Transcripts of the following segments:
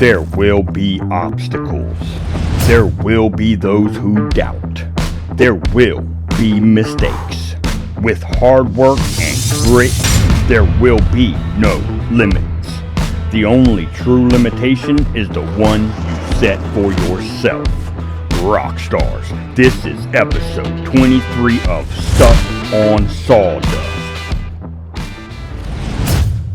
There will be obstacles. There will be those who doubt. There will be mistakes. With hard work and grit, there will be no limits. The only true limitation is the one you set for yourself. Rock stars, this is episode 23 of Stuck on Sawdust.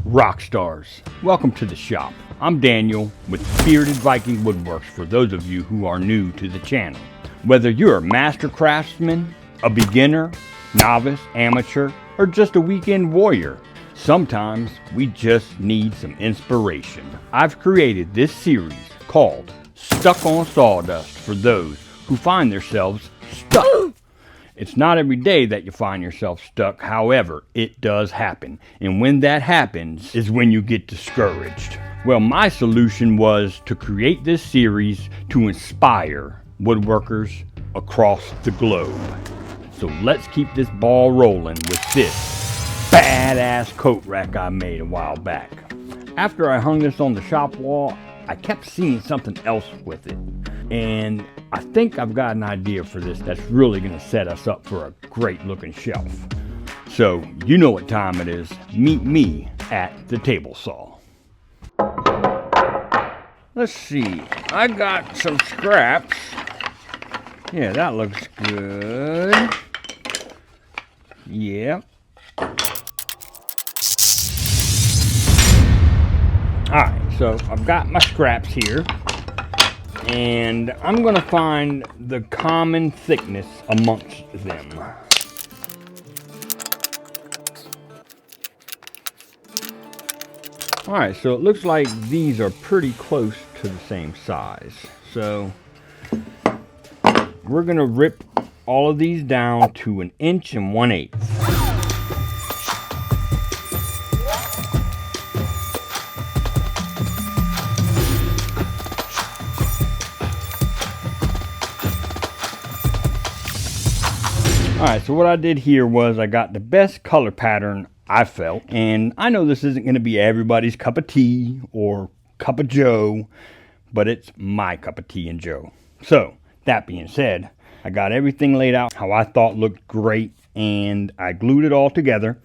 Rock stars, welcome to the shop. I'm Daniel with Bearded Viking Woodworks for those of you who are new to the channel. Whether you're a master craftsman, a beginner, novice, amateur, or just a weekend warrior, sometimes we just need some inspiration. I've created this series called Stuck on Sawdust for those who find themselves stuck. It's not every day that you find yourself stuck, however, it does happen. And when that happens is when you get discouraged. Well, my solution was to create this series to inspire woodworkers across the globe. So let's keep this ball rolling with this badass coat rack I made a while back. After I hung this on the shop wall, I kept seeing something else with it. And I think I've got an idea for this that's really going to set us up for a great looking shelf. So you know what time it is. Meet me at the table saw. Let's see. I got some scraps. Yeah, that looks good. Yeah. Alright, so I've got my scraps here. And I'm going to find the common thickness amongst them. Alright, so it looks like these are pretty close to the same size. So we're going to rip all of these down to 1 1/8 inches. Alright, so what I did here was I got the best color pattern I felt. And I know this isn't going to be everybody's cup of tea or cup of joe, but it's my cup of tea and joe. So, that being said, I got everything laid out how I thought looked great, and I glued it all together.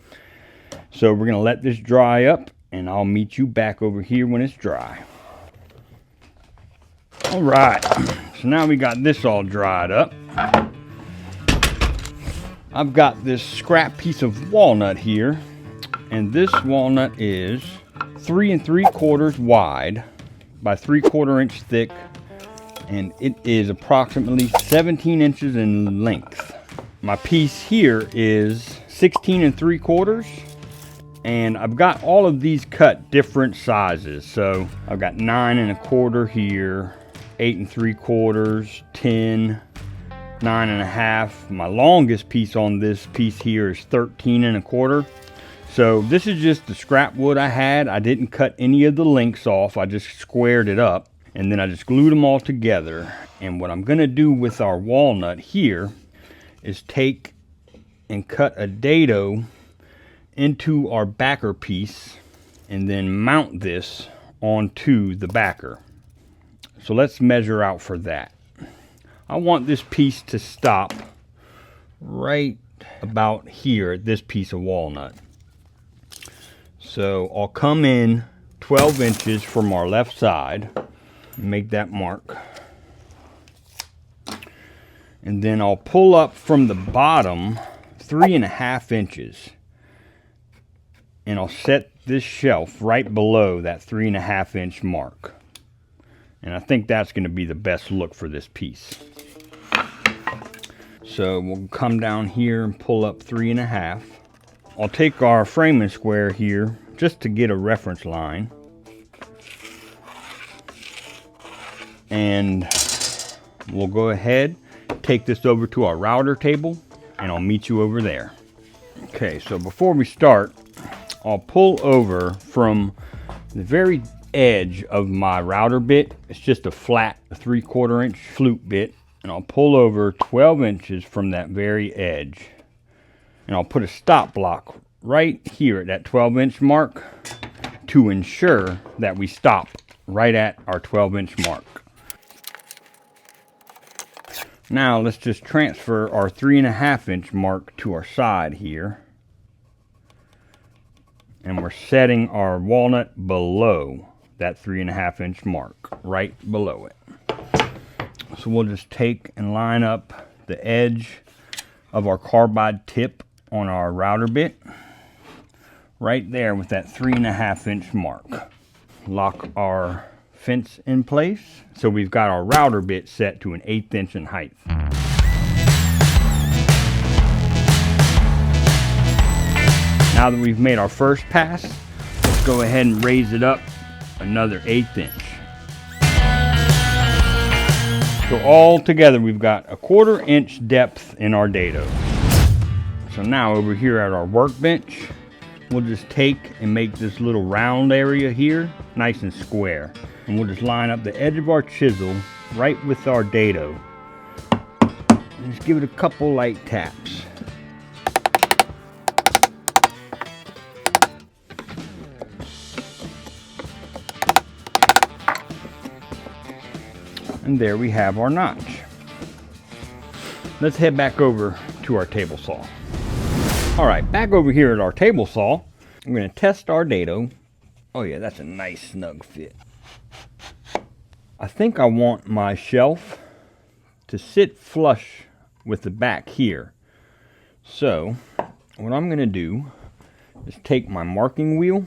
So we're going to let this dry up, and I'll meet you back over here when it's dry. Alright, so now we got this all dried up. I've got this scrap piece of walnut here, and this walnut is 3 3/4 wide by 3/4 inch thick, and it is approximately 17 inches in length. My piece here is 16 3/4, and I've got all of these cut different sizes. So I've got 9 1/4 here, 8 3/4, 10, 9 1/2. My longest piece on this piece here is 13 1/4. So this is just the scrap wood I had. I didn't cut any of the links off. I just squared it up, and then I just glued them all together. And what I'm going to do with our walnut here is take and cut a dado into our backer piece and then mount this onto the backer. So let's measure out for that. I want this piece to stop right about here at this piece of walnut. So I'll come in 12 inches from our left side, make that mark. And then I'll pull up from the bottom 3 1/2 inches. And I'll set this shelf right below that 3 1/2 inch mark. And I think that's going to be the best look for this piece. So we'll come down here and pull up 3 1/2. I'll take our framing square here just to get a reference line. And we'll go ahead, take this over to our router table, and I'll meet you over there. Okay, so before we start, I'll pull over from the very edge of my router bit. It's just a flat 3/4 inch flute bit. And I'll pull over 12 inches from that very edge. And I'll put a stop block right here at that 12 inch mark to ensure that we stop right at our 12-inch mark. Now let's just transfer our 3.5-inch mark to our side here. And we're setting our walnut below that 3.5-inch mark, right below it. So we'll just take and line up the edge of our carbide tip on our router bit right there with that 3.5-inch mark. Lock our fence in place. So we've got our router bit set to an 1/8 inch in height. Now that we've made our first pass, let's go ahead and raise it up another 1/8 inch. So all together we've got a 1/4 inch depth in our dado. So now over here at our workbench, we'll just take and make this little round area here nice and square. And we'll just line up the edge of our chisel right with our dado. And just give it a couple light taps. And there we have our notch. Let's head back over to our table saw. All right, back over here at our table saw, I'm going to test our dado. Oh yeah, that's a nice snug fit. I think I want my shelf to sit flush with the back here. So what I'm going to do is take my marking wheel,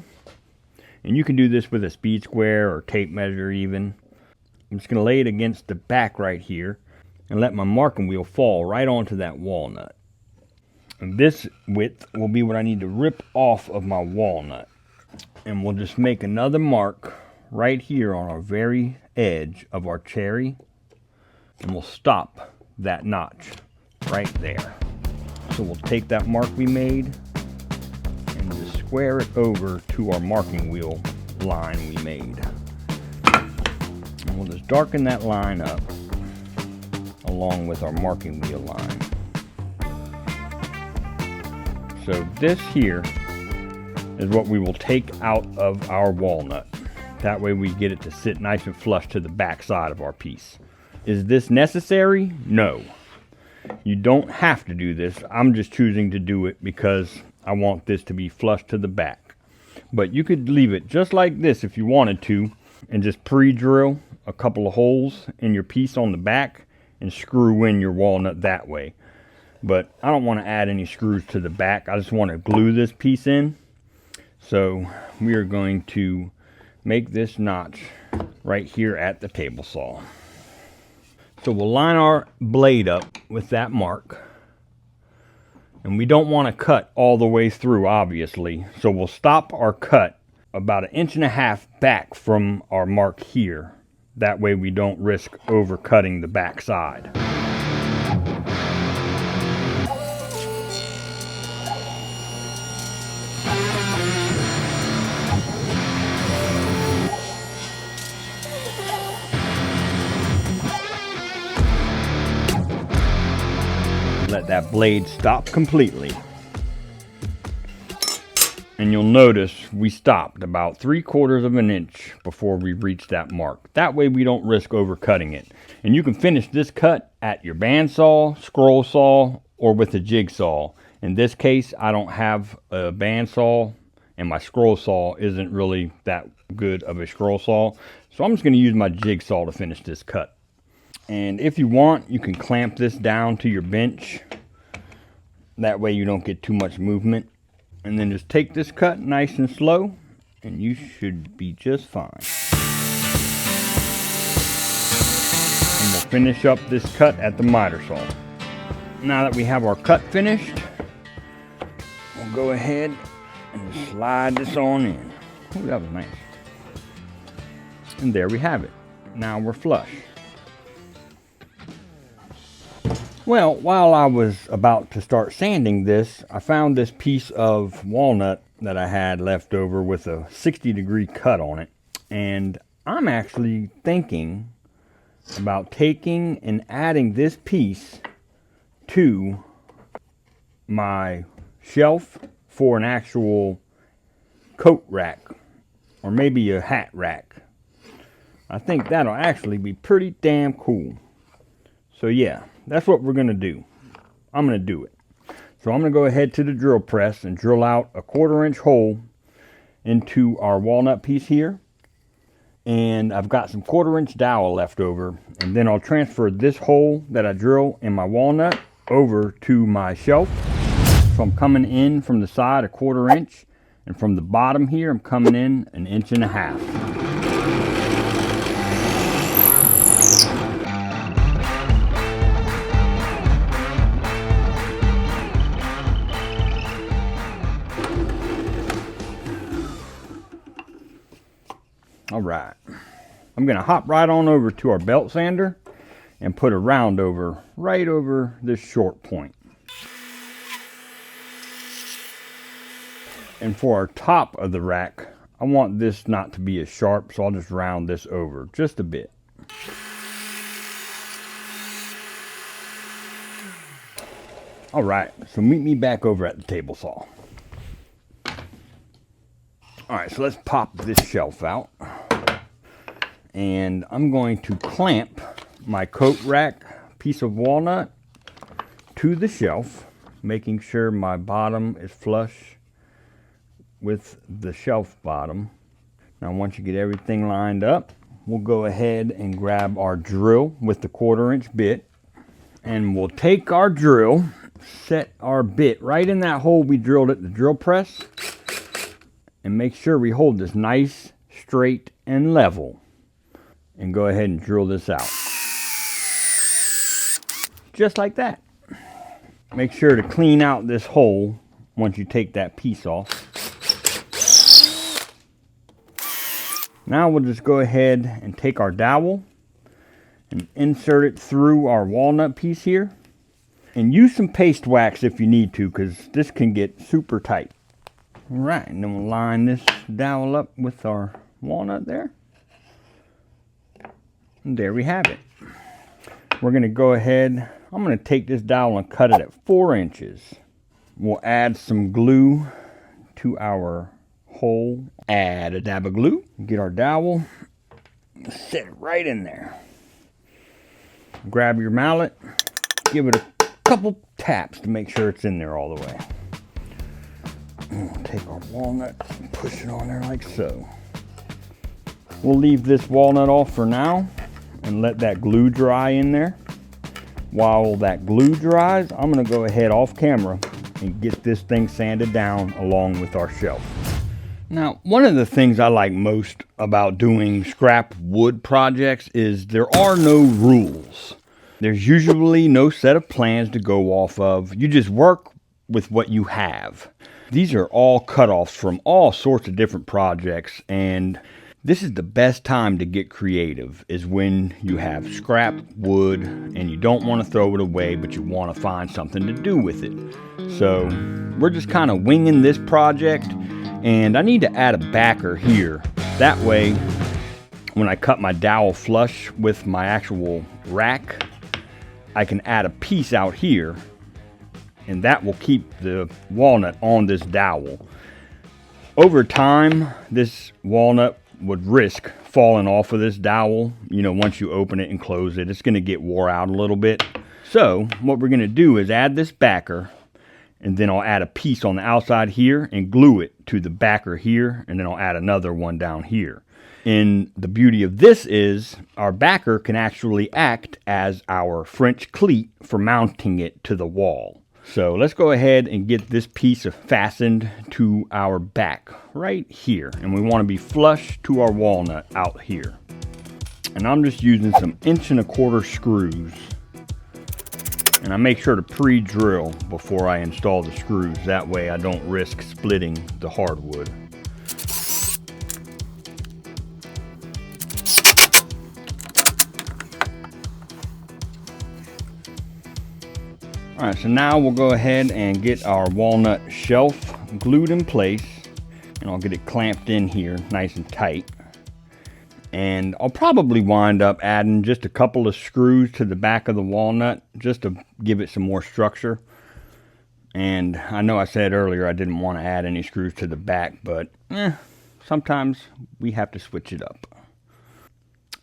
and you can do this with a speed square or tape measure even. I'm just going to lay it against the back right here and let my marking wheel fall right onto that walnut. And this width will be what I need to rip off of my walnut. And we'll just make another mark right here on our very edge of our cherry. And we'll stop that notch right there. So we'll take that mark we made and just square it over to our marking wheel line we made. And we'll just darken that line up along with our marking wheel line. So this here is what we will take out of our walnut. That way we get it to sit nice and flush to the back side of our piece. Is this necessary? No. You don't have to do this. I'm just choosing to do it because I want this to be flush to the back. But you could leave it just like this if you wanted to and just pre-drill a couple of holes in your piece on the back and screw in your walnut that way. But I don't want to add any screws to the back. I just want to glue this piece in. So we are going to make this notch right here at the table saw. So we'll line our blade up with that mark. And we don't want to cut all the way through, obviously. So we'll stop our cut about 1.5 inches back from our mark here. That way we don't risk overcutting the back side. Let that blade stop completely. And you'll notice we stopped about 3/4 inch before we reached that mark. That way we don't risk overcutting it. And you can finish this cut at your bandsaw, scroll saw, or with a jigsaw. In this case, I don't have a bandsaw, and my scroll saw isn't really that good of a scroll saw. So I'm just going to use my jigsaw to finish this cut. And if you want, you can clamp this down to your bench. That way you don't get too much movement. And then just take this cut nice and slow, and you should be just fine. And we'll finish up this cut at the miter saw. Now that we have our cut finished, we'll go ahead and slide this on in. Ooh, that was nice. And there we have it. Now we're flush. Well, while I was about to start sanding this, I found this piece of walnut that I had left over with a 60-degree cut on it. And I'm actually thinking about taking and adding this piece to my shelf for an actual coat rack or maybe a hat rack. I think that'll actually be pretty damn cool. So yeah, that's what we're going to do. I'm going to do it. So I'm going to go ahead to the drill press and drill out a 1/4 inch hole into our walnut piece here. And I've got some 1/4 inch dowel left over. And then I'll transfer this hole that I drill in my walnut over to my shelf. So I'm coming in from the side a 1/4 inch. And from the bottom here, I'm coming in 1.5 inches. All right, I'm gonna hop right on over to our belt sander and put a round over right over this short point. And for our top of the rack, I want this not to be as sharp, so I'll just round this over just a bit. All right, so meet me back over at the table saw. All right, so let's pop this shelf out. And I'm going to clamp my coat rack piece of walnut to the shelf, making sure my bottom is flush with the shelf bottom. Now once you get everything lined up, we'll go ahead and grab our drill with the 1/4 inch bit, and we'll take our drill, set our bit right in that hole we drilled at the drill press, and make sure we hold this nice, straight, and level. And go ahead and drill this out. Just like that. Make sure to clean out this hole once you take that piece off. Now we'll just go ahead and take our dowel and insert it through our walnut piece here. And use some paste wax if you need to, because this can get super tight. All right, and then we'll line this dowel up with our walnut there. And there we have it. We're going to go ahead, I'm going to take this dowel and cut it at 4 inches. We'll add some glue to our hole. Add a dab of glue. Get our dowel, set it right in there. Grab your mallet, give it a couple taps to make sure it's in there all the way. And we'll take our walnut and push it on there like so. We'll leave this walnut off for now and let that glue dry in there. While that glue dries, I'm going to go ahead off camera and get this thing sanded down along with our shelf. Now, one of the things I like most about doing scrap wood projects is there are no rules. There's usually no set of plans to go off of. You just work with what you have. These are all cutoffs from all sorts of different projects, and this is the best time to get creative, is when you have scrap wood and you don't want to throw it away, but you want to find something to do with it. So we're just kind of winging this project, and I need to add a backer here. That way, when I cut my dowel flush with my actual rack, I can add a piece out here, and that will keep the walnut on this dowel. Over time, this walnut would risk falling off of this dowel. You know, once you open it and close it, it's going to get wore out a little bit. So what we're going to do is add this backer, and then I'll add a piece on the outside here and glue it to the backer here, and then I'll add another one down here. And the beauty of this is our backer can actually act as our French cleat for mounting it to the wall. So let's go ahead and get this piece fastened to our back right here. And we want to be flush to our walnut out here. And I'm just using some 1.25 inch screws. And I make sure to pre-drill before I install the screws. That way I don't risk splitting the hardwood. Alright, so now we'll go ahead and get our walnut shelf glued in place, and I'll get it clamped in here nice and tight. And I'll probably wind up adding just a couple of screws to the back of the walnut just to give it some more structure. And I know I said earlier I didn't want to add any screws to the back, but sometimes we have to switch it up.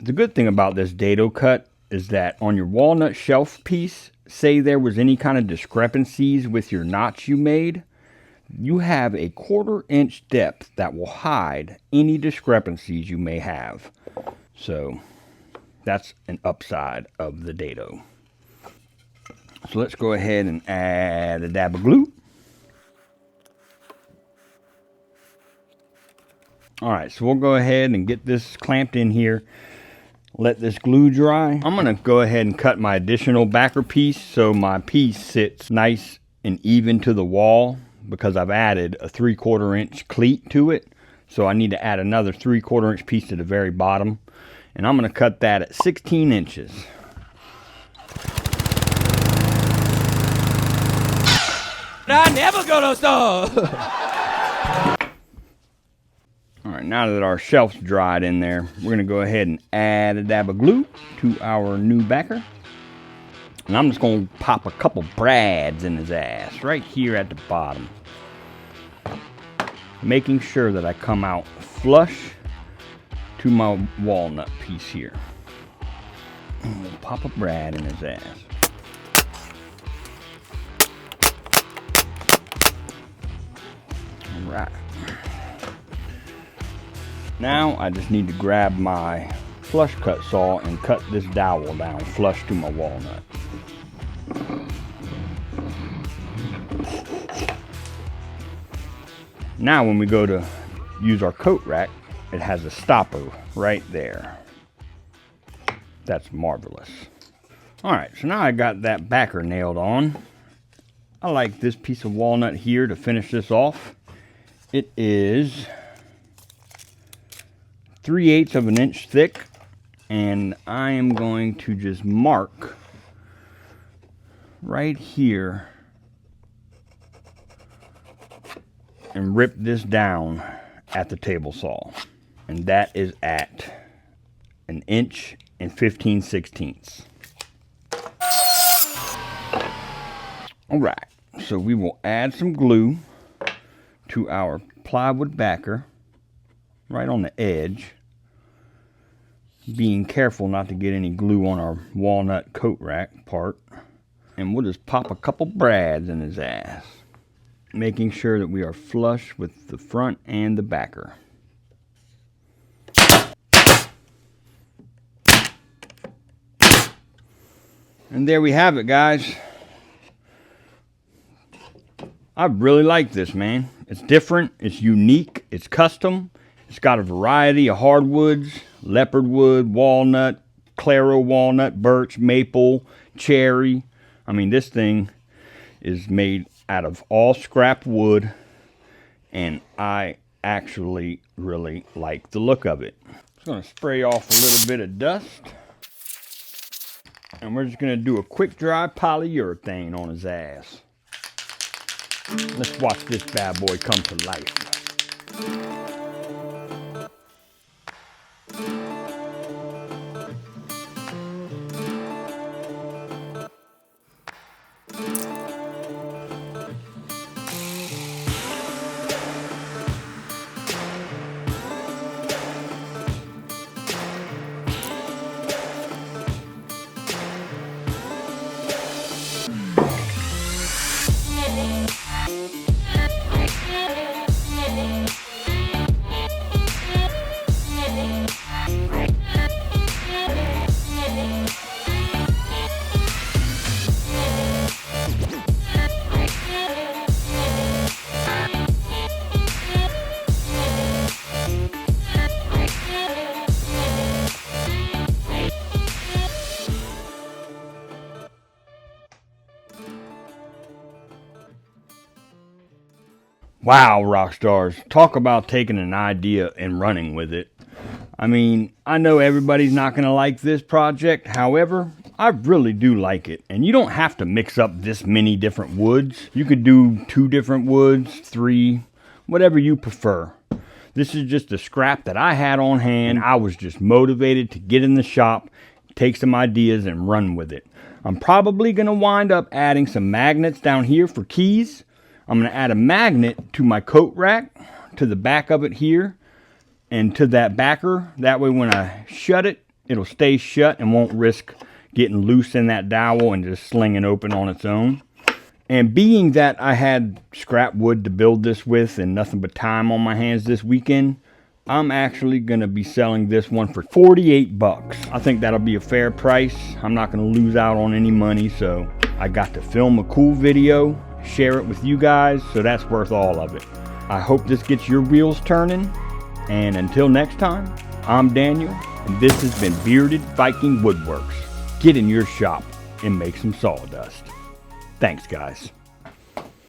The good thing about this dado cut is that on your walnut shelf piece, say there was any kind of discrepancies with your notch you made, you have a 1/4 inch depth that will hide any discrepancies you may have. So that's an upside of the dado. So let's go ahead and add a dab of glue. Alright, so we'll go ahead and get this clamped in here. Let this glue dry. I'm going to go ahead and cut my additional backer piece so my piece sits nice and even to the wall, because I've added a 3/4 inch cleat to it. So I need to add another 3/4 inch piece to the very bottom. And I'm going to cut that at 16 inches. I never go to store. Alright, now that our shelf's dried in there, we're going to go ahead and add a dab of glue to our new backer. And I'm just going to pop a couple brads in his ass right here at the bottom, making sure that I come out flush to my walnut piece here. And we'll pop a brad in his ass. Alright. Now I just need to grab my flush cut saw and cut this dowel down flush to my walnut. Now when we go to use our coat rack, it has a stopper right there. That's marvelous. Alright, so now I got that backer nailed on. I like this piece of walnut here to finish this off. It is 3/8 of an inch thick, and I am going to just mark right here and rip this down at the table saw, and that is at 1 inch and 15/16. All right, so we will add some glue to our plywood backer right on the edge, being careful not to get any glue on our walnut coat rack part. And we'll just pop a couple brads in his ass, making sure that we are flush with the front and the backer. And there we have it, guys. I really like this, man. It's different, it's unique, it's custom. It's got a variety of hardwoods: leopard wood, walnut, claro walnut, birch, maple, cherry. I mean, this thing is made out of all scrap wood, and I actually really like the look of it. Just gonna spray off a little bit of dust, and we're just gonna do a quick dry polyurethane on his ass. Let's watch this bad boy come to life. Wow, rock stars, talk about taking an idea and running with it. I mean, I know everybody's not going to like this project. However, I really do like it. And you don't have to mix up this many different woods. You could do 2 different woods, 3, whatever you prefer. This is just a scrap that I had on hand. I was just motivated to get in the shop, take some ideas, and run with it. I'm probably going to wind up adding some magnets down here for keys. I'm going to add a magnet to my coat rack, to the back of it here, and to that backer. That way when I shut it, it'll stay shut and won't risk getting loose in that dowel and just slinging open on its own. And being that I had scrap wood to build this with and nothing but time on my hands this weekend, I'm actually going to be selling this one for 48 bucks. I think that'll be a fair price. I'm not going to lose out on any money, so I got to film a cool video, share it with you guys, so that's worth all of it. I hope this gets your wheels turning, and until next time, I'm Daniel, and this has been Bearded Viking Woodworks. Get in your shop and make some sawdust. Thanks, guys.